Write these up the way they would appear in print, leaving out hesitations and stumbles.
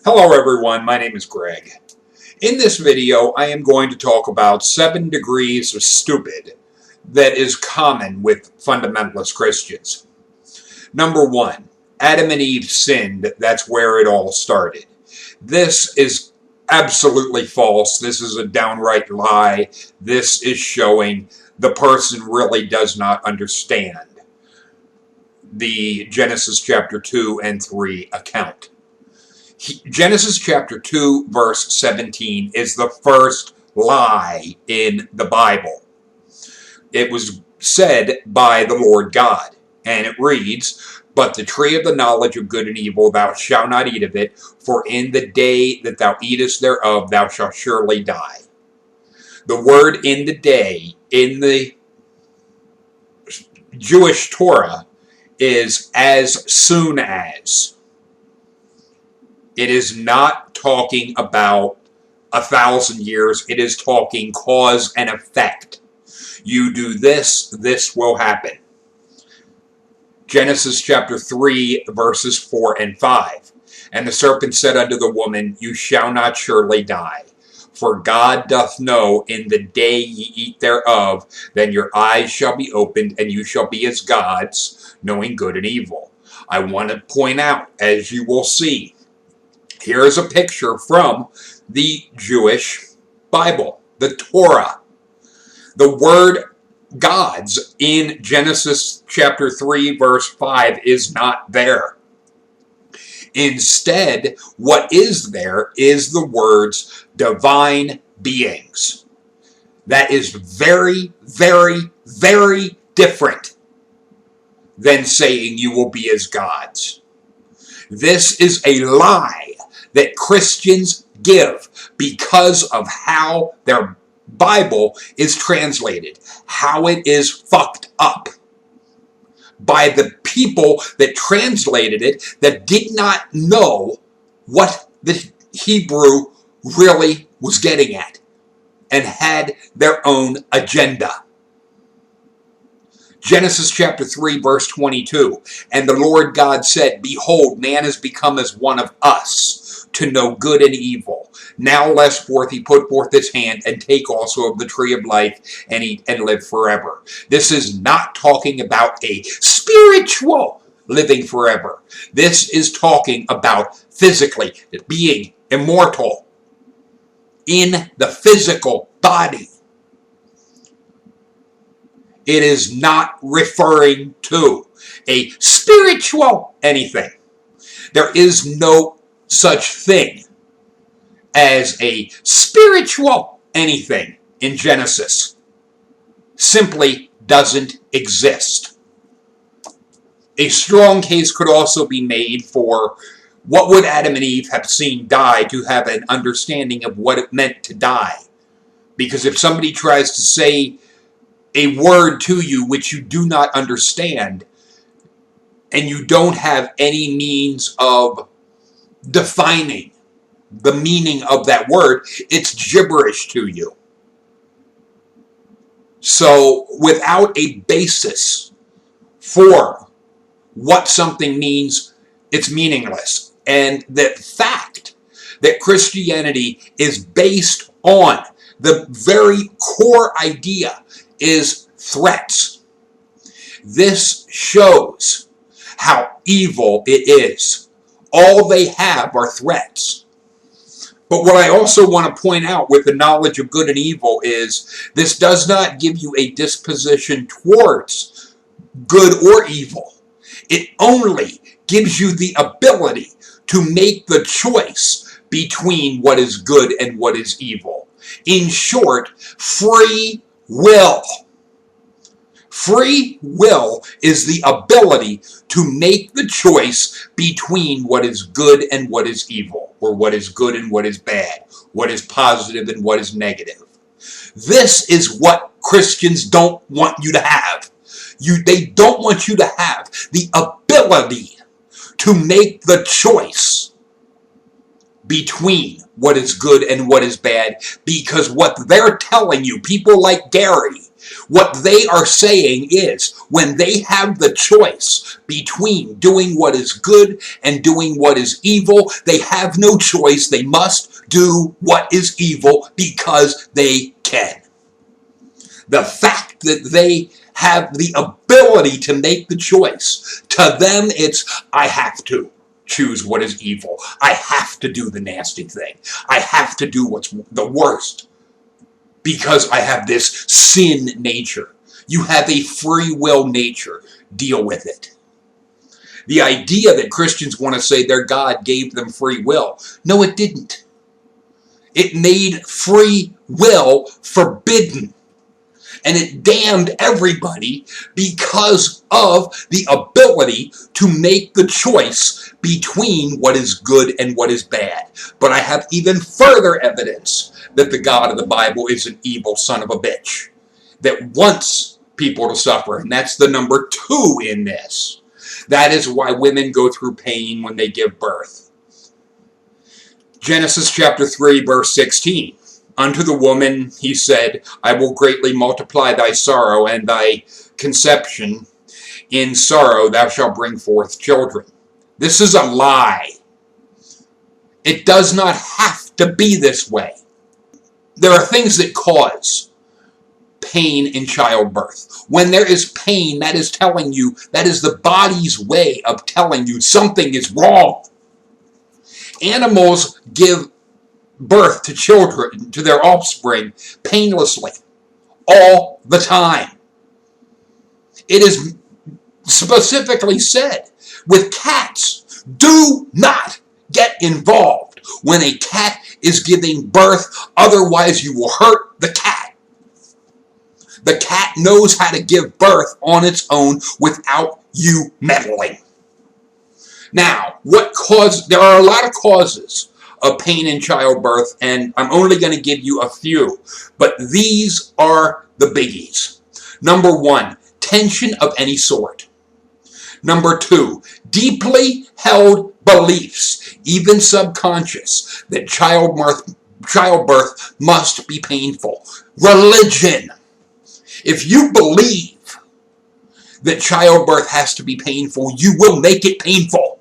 Hello everyone, my name is Greg. In this video, I am going to talk about 7 degrees of stupid that is common with fundamentalist Christians. Number 1, Adam and Eve sinned. That's where it all started. This is absolutely false. This is a downright lie. This is showing the person really does not understand the Genesis chapter 2 and 3 account. Genesis chapter 2 verse 17 is the first lie in the Bible. It was said by the Lord God, and it reads, "But the tree of the knowledge of good and evil thou shalt not eat of it, for in the day that thou eatest thereof thou shalt surely die." The word "in the day" in the Jewish Torah is "as soon as." It is not talking about 1,000 years. It is talking cause and effect. You do this, this will happen. Genesis chapter 3, verses 4 and 5. "And the serpent said unto the woman, You shall not surely die. For God doth know in the day ye eat thereof, then your eyes shall be opened, and you shall be as gods, knowing good and evil." I want to point out, as you will see, here is a picture from the Jewish Bible, the Torah. The word gods in Genesis chapter 3 verse 5 is not there. Instead, what is there is the words divine beings. That is very, very, very different than saying you will be as gods. This is a lie that Christians give because of how their Bible is translated, how it is fucked up by the people that translated it that did not know what the Hebrew really was getting at and had their own agenda. Genesis chapter 3 verse 22, "And the Lord God said, Behold, man is become as one of us, to know good and evil. Now lest forth he put forth his hand and take also of the tree of life and eat and live forever." This is not talking about a spiritual living forever. This is talking about physically being immortal in the physical body. It is not referring to a spiritual anything. There is no such thing as a spiritual anything in Genesis. Simply doesn't exist. A strong case could also be made for what would Adam and Eve have seen die to have an understanding of what it meant to die. Because if somebody tries to say a word to you which you do not understand, and you don't have any means of defining the meaning of that word, it's gibberish to you. So without a basis for what something means, it's meaningless. And the fact that Christianity is based on the very core idea is threats. This shows how evil it is. All they have are threats. But what I also want to point out with the knowledge of good and evil is this does not give you a disposition towards good or evil. It only gives you the ability to make the choice between what is good and what is evil. In short, free will. Free will is the ability to make the choice between what is good and what is evil, or what is good and what is bad, what is positive and what is negative. This is what Christians don't want you to have. They don't want you to have the ability to make the choice between what is good and what is bad, because what they're telling you, people like Gary What they are saying is, when they have the choice between doing what is good and doing what is evil, they have no choice. They must do what is evil because they can. The fact that they have the ability to make the choice, to them it's, I have to choose what is evil. I have to do the nasty thing. I have to do what's the worst because I have this sin nature. You have a free will nature. Deal with it. The idea that Christians want to say their God gave them free will. No, it didn't. It made free will forbidden. And it damned everybody because of the ability to make the choice between what is good and what is bad. But I have even further evidence that the God of the Bible is an evil son of a bitch that wants people to suffer. And that's the number 2 in this. That is why women go through pain when they give birth. Genesis chapter 3, verse 16. Unto the woman he said, I will greatly multiply thy sorrow and thy conception. In sorrow thou shalt bring forth children. This is a lie. It does not have to be this way. There are things that cause pain in childbirth. When there is pain, that is telling you, that is the body's way of telling you something is wrong. Animals give birth to children, to their offspring, painlessly, all the time. It is specifically said with cats, do not get involved when a cat is giving birth, otherwise you will hurt the cat. The cat knows how to give birth on its own without you meddling. Now, there are a lot of causes of pain in childbirth, and I'm only going to give you a few, but these are the biggies. Number 1, tension of any sort. Number 2, deeply held beliefs, even subconscious, that childbirth must be painful. Religion. If you believe that childbirth has to be painful, you will make it painful.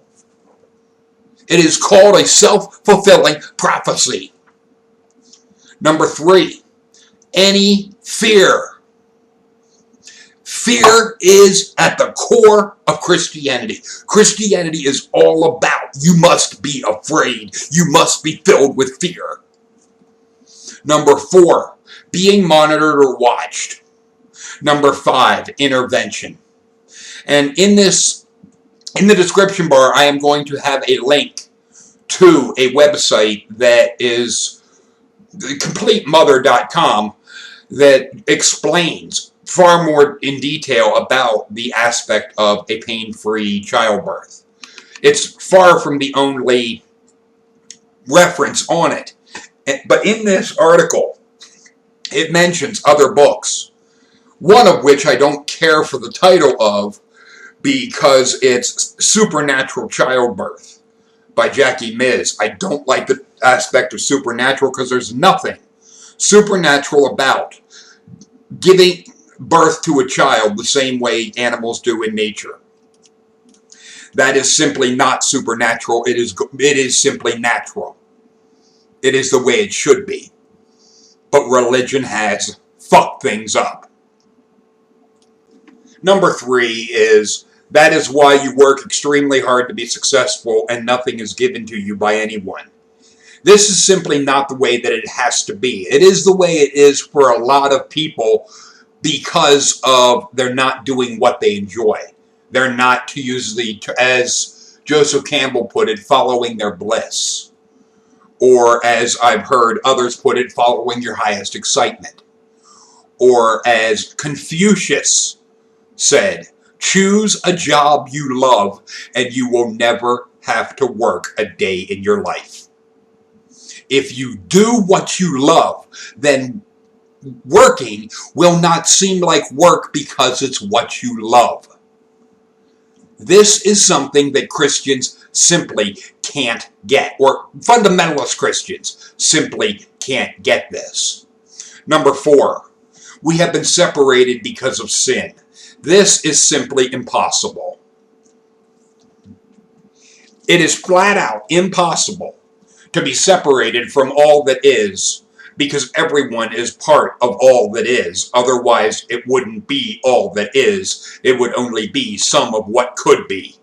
It is called a self-fulfilling prophecy. Number 3, any fear. Fear is at the core of Christianity. Christianity is all about you must be afraid. You must be filled with fear. Number 4, being monitored or watched. Number 5, intervention. And in the description bar, I am going to have a link to a website that is CompleteMother.com that explains far more in detail about the aspect of a pain-free childbirth. It's far from the only reference on it. But in this article, it mentions other books, one of which I don't care for the title of because it's Supernatural Childbirth by Jackie Miz. I don't like the aspect of supernatural because there's nothing supernatural about giving birth to a child the same way animals do in nature. That is simply not supernatural. It is simply natural. It is the way it should be. But religion has fucked things up. Number 3 is, that is why you work extremely hard to be successful and nothing is given to you by anyone. This is simply not the way that it has to be. It is the way it is for a lot of people because of they're not doing what they enjoy. They're not, to use as Joseph Campbell put it, following their bliss. Or as I've heard others put it, following your highest excitement. Or as Confucius said, choose a job you love and you will never have to work a day in your life. If you do what you love, then working will not seem like work because it's what you love. This is something that Christians simply can't get, or fundamentalist Christians simply can't get this. Number 4, we have been separated because of sin. This is simply impossible. It is flat out impossible to be separated from all that is, because everyone is part of all that is. Otherwise, it wouldn't be all that is. It would only be some of what could be.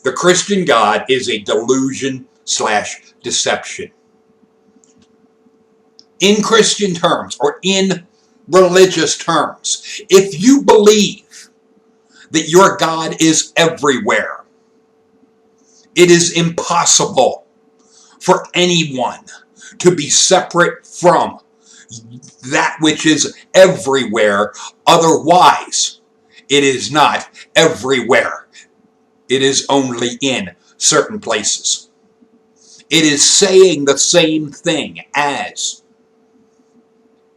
The Christian God is a delusion/deception. In Christian terms, or in religious terms, if you believe that your God is everywhere, it is impossible for anyone to be separate from that which is everywhere. Otherwise, it is not everywhere. It is only in certain places. It is saying the same thing as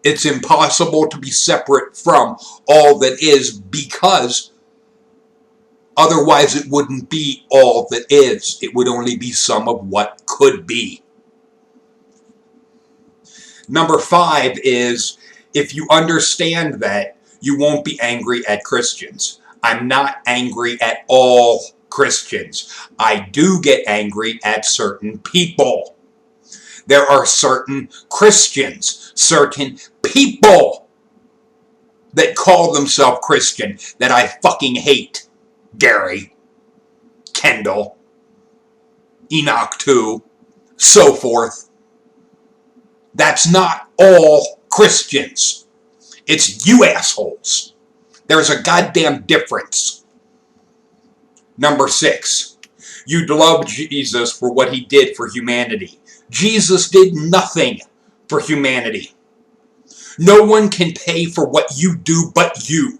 it's impossible to be separate from all that is, because otherwise it wouldn't be all that is. It would only be some of what could be. Number 5 is, if you understand that, you won't be angry at Christians. I'm not angry at all Christians. I do get angry at certain people. There are certain Christians, certain people that call themselves Christian that I fucking hate. Gary, Kendall, Enoch too, so forth. That's not all Christians. It's you assholes. There's a goddamn difference. Number 6, you'd love Jesus for what he did for humanity. Jesus did nothing for humanity. No one can pay for what you do but you.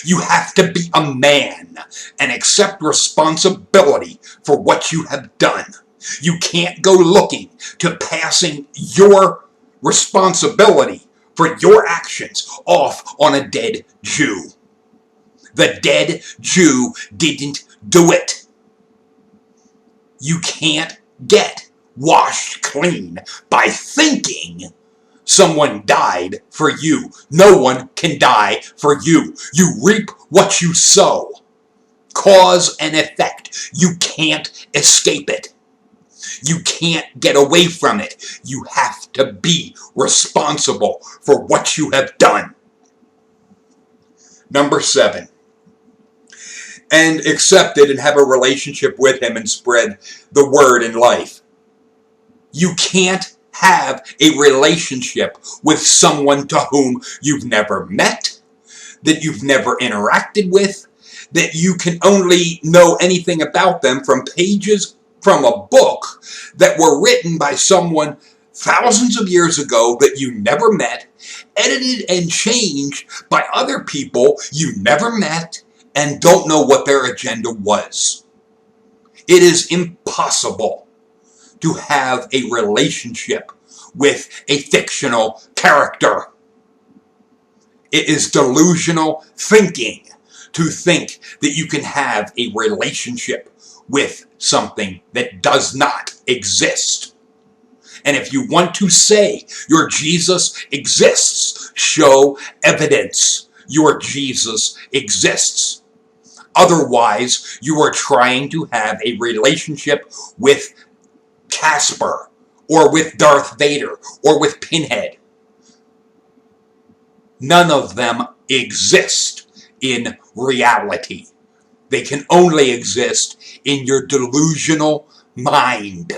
You have to be a man and accept responsibility for what you have done. You can't go looking to passing your responsibility for your actions off on a dead Jew. The dead Jew didn't do it. You can't get washed clean by thinking someone died for you. No one can die for you. You reap what you sow. Cause and effect. You can't escape it. You can't get away from it. You have to be responsible for what you have done. Number 7. And accept it and have a relationship with him and spread the word in life. You can't have a relationship with someone to whom you've never met, that you've never interacted with, that you can only know anything about them from pages from a book that were written by someone thousands of years ago that you never met, edited and changed by other people you never met and don't know what their agenda was. It is impossible to have a relationship with a fictional character. It is delusional thinking to think that you can have a relationship with something that does not exist. And if you want to say your Jesus exists, show evidence your Jesus exists. Otherwise, you are trying to have a relationship with Casper, or with Darth Vader, or with Pinhead. None of them exist in reality. They can only exist in your delusional mind.